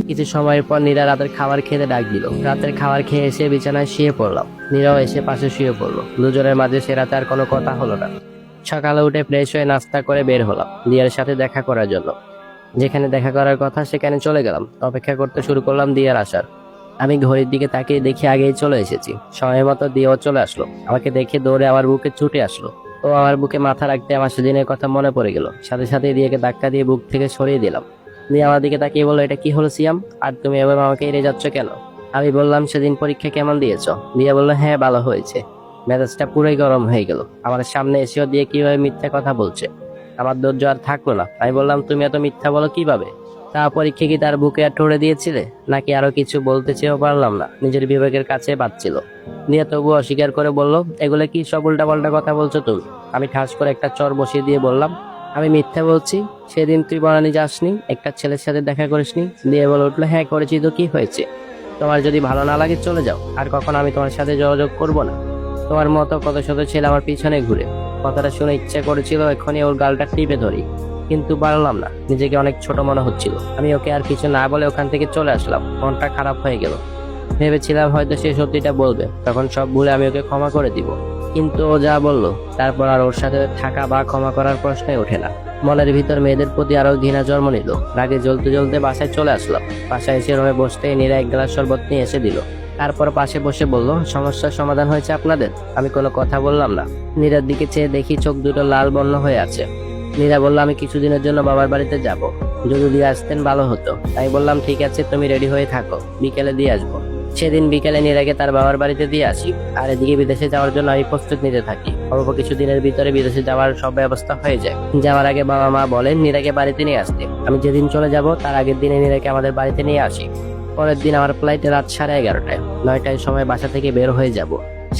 কিছু সময়ের পর নীরা রাতের খাবার খেতে ডাক দিল। রাতের খাবার খেয়ে এসে বিছানায় শুয়ে পড়লাম। নীরাও এসে পাশে শুয়ে পড়লো। দুজনের মাঝে সে রাতে আর কোনো কথা হলো না। সকালে উঠে ফ্রেশ হয়ে নাস্তা করে বের হলাম দিয়ার সাথে দেখা করার জন্য। যেখানে দেখা করার কথা সেখানে চলে গেলাম। অপেক্ষা করতে শুরু করলাম দিয়ার আসার। আমি ঘড়ির দিকে তাকিয়ে দেখি আগেই চলে এসেছি। সময় মতো দিয়াও চলে আসলো। আমাকে দেখে দৌড়ে আমার বুকে ছুটে আসলো। ও আমার বুকে মাথা রাখতে আমার সেদিনের কথা মনে পড়ে গেল। সাথে সাথে দিয়াকে ধাক্কা দিয়ে বুক থেকে সরিয়ে দিলাম। দিয়ে আমার দিকে তাকিয়ে বললো, এটা কি হলো সিয়াম? আর তুমি এবার আমাকে এড়িয়ে যাচ্ছ কেন? আমি বললাম, সেদিন পরীক্ষা কেমন দিয়েছো? দিয়া বললো, হ্যাঁ ভালো হয়েছে। মেজাজটা পুরোই গরম হয়ে গেল। আমার সামনে এসেও দিয়ে কিভাবে মিথ্যা কথা বলছে। আমার ধৈর্য আর থাকলো না। আমি বললাম, তুমি এত মিথ্যা বলো কিভাবে? তা পরীক্ষা কি তার বুকে আর ঠোঁড়ে দিয়েছিলে, নাকি আরো কিছু বলতে চেয়েও পারলাম না? নিজের বিবেকের কাছে বাঁচছিল। দিয়া তবু অস্বীকার করে বলল, এগুলো কি সব উল্টাপাল্টা কথা বলছো তুমি? আমি ঠাস করে একটা চর বসিয়ে দিয়ে বললাম, আমি মিথ্যা বলছি? সেদিন তুই বনানী যাসনি, একটা ছেলের সাথে দেখা করিসনি? দিয়ে বলে উঠলো, হ্যাঁ করেছি তো কি হয়েছে? তোমার যদি ভালো না লাগে চলে যাও, আর কখনো আমি তোমার সাথে যোগাযোগ করবো না। তোমার মতো কত শত ছেলে আমার পিছনে ঘুরে। কথাটা শুনে ইচ্ছা করেছিল এখনই ওর গালটা টিপে ধরি, কিন্তু পারলাম না। নিজেকে অনেক ছোট মনে হচ্ছিল। আমি ওকে আর কিছু না বলে ওখান থেকে চলে আসলাম। মনটা খারাপ হয়ে গেল। ভেবেছিলাম হয়তো সে সত্যিটা বলবে, তখন সব ভুলে আমি ওকে ক্ষমা করে দিব। কিন্তু ও যা বললো, তারপর আর ওর সাথে থাকা বা ক্ষমা করার প্রশ্নই ওঠে না। মনের ভিতর মেয়েদের প্রতি আরো ঘৃণা জন্ম নিল। রাগে জ্বলতে জ্বলতে বাসায় চলে আসলাম। বাসায় এসে রুমে বসতেই নীরা এক গ্লাস শরবত নিয়ে এসে দিল। তারপর পাশে বসে বলল, সমস্যার সমাধান হয়েছে আপনাদের? আমি কোনো কথা বললাম না। নীরার দিকে চেয়ে দেখি চোখ দুটো লাল বর্ণ হয়ে আছে। নীরা বলল, আমি কিছুদিনের জন্য বাবার বাড়িতে যাব, যদি দিয়ে আসতেন ভালো হতো। আমি বললাম, ঠিক আছে, তুমি রেডি হয়ে থাকো, বিকেলে দিয়ে আসবো। সেদিন বিকেলে নীরাকে তার বাবার বাড়িতে দিয়ে আসি। আর এদিকে বিদেশে যাওয়ার জন্য আমি প্রস্তুত নিতে থাকি। অল্প কিছুদিনের ভিতরে বিদেশে যাওয়ার সব ব্যবস্থা হয়ে যায়। যাওয়ার আগে বাবা মা বলেন নীরাকে বাড়িতে নিয়ে আসতে। আমি যেদিন চলে যাব তার আগের দিনে নীরাকে আমাদের বাড়িতে নিয়ে আসি। পরের দিন আমার ফ্লাইটে রাত 11:30টায়। 9টায় সময় বাসা থেকে বের হয়ে যাব।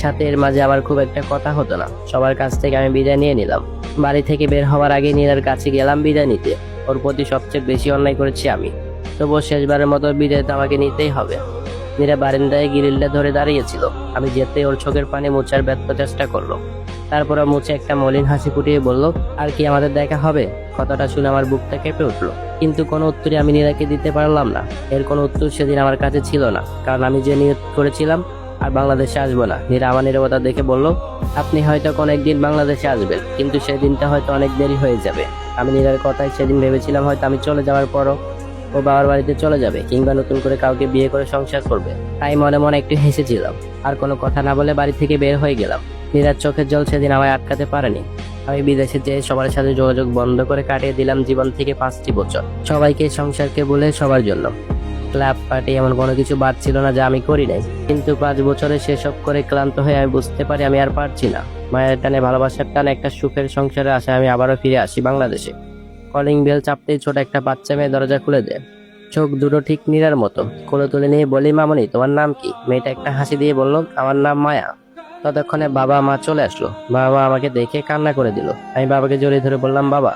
সাথে এর মাঝে আবার খুব একটা কথা হতো না। সবার কাছ থেকে আমি বিদায় নিয়ে নিলাম। বাড়ি থেকে বের হওয়ার আগে নীরার কাছে গেলাম বিদায় নিতে। ওর প্রতি সবচেয়ে বেশি অন্যায় করেছি আমি, তবুও শেষবারের মতো বিদায় তো আমাকে নিতেই হবে। নীরা বারান্দায় গ্রিলটা ধরে দাঁড়িয়েছিল। আমি যেতে ওর চোখের পানি মোছার ব্যর্থ চেষ্টা করলো। তারপর মুছে একটা মলিন হাসি ফুটিয়ে বলল, আর কি আমাদের দেখা হবে? কথাটা শুনে আমার বুকটা কেঁপে উঠলো। কিন্তু কোনো উত্তরই আমি নীরাকে দিতে পারলাম না। এর কোনো উত্তর সেদিন আমার কাছে ছিল না, কারণ আমি যে নিয়ত করেছিলাম আর বাংলাদেশে আসবো না। নীরা আমার নীরবতা দেখে বলল, আপনি হয়তো কোনো একদিন বাংলাদেশে আসবেন, কিন্তু সেদিনটা হয়তো অনেক দেরি হয়ে যাবে। আমি নীরার কথাই সেদিন ভেবেছিলাম হয়তো আমি চলে যাওয়ার পরও ও বাবার বাড়িতে চলে যাবে, কিংবা নতুন করে কাউকে বিয়ে করে সংসার করবে। তাই মনে মনে একটু হেসেছিলাম। আর কোনো কথা না বলে বাড়ি থেকে বের হয়ে গেলাম। নীরার চোখের জল সেদিন আমায় আটকাতে পারেনি। আমি বিদেশে যেয়ে সবার সাথে যোগাযোগ বন্ধ করে কাটিয়ে দিলাম জীবন থেকে 5টি বছর। সবাইকে সংসারকে বলে সবার জন্য। ক্লাব পার্টি এমন কোনো কিছু বাদ ছিল না যা আমি করি নাই। কিন্তু 5 বছরে সেসব করে ক্লান্ত হয়ে আমি বুঝতে পারি আমি আর পারছি না। মায়ের টানে, ভালোবাসার টানে, একটা সুখের সংসারে আশায় আমি আবারও ফিরে আসি বাংলাদেশে। কলিং বেল চাপতেই ছোট একটা বাচ্চা মেয়ে দরজা খুলে দেয়। চোখ দুটো ঠিক নীরার মতো। কোলে তুলে নিয়ে বলি, মামনি তোমার নাম কি? মেয়েটা একটা হাসি দিয়ে বলল, আমার নাম মায়া। ততক্ষণে বাবা মা চলে আসলো। বাবা আমাকে দেখে কান্না করে দিল। আমি বাবাকে জড়িয়ে ধরে বললাম, বাবা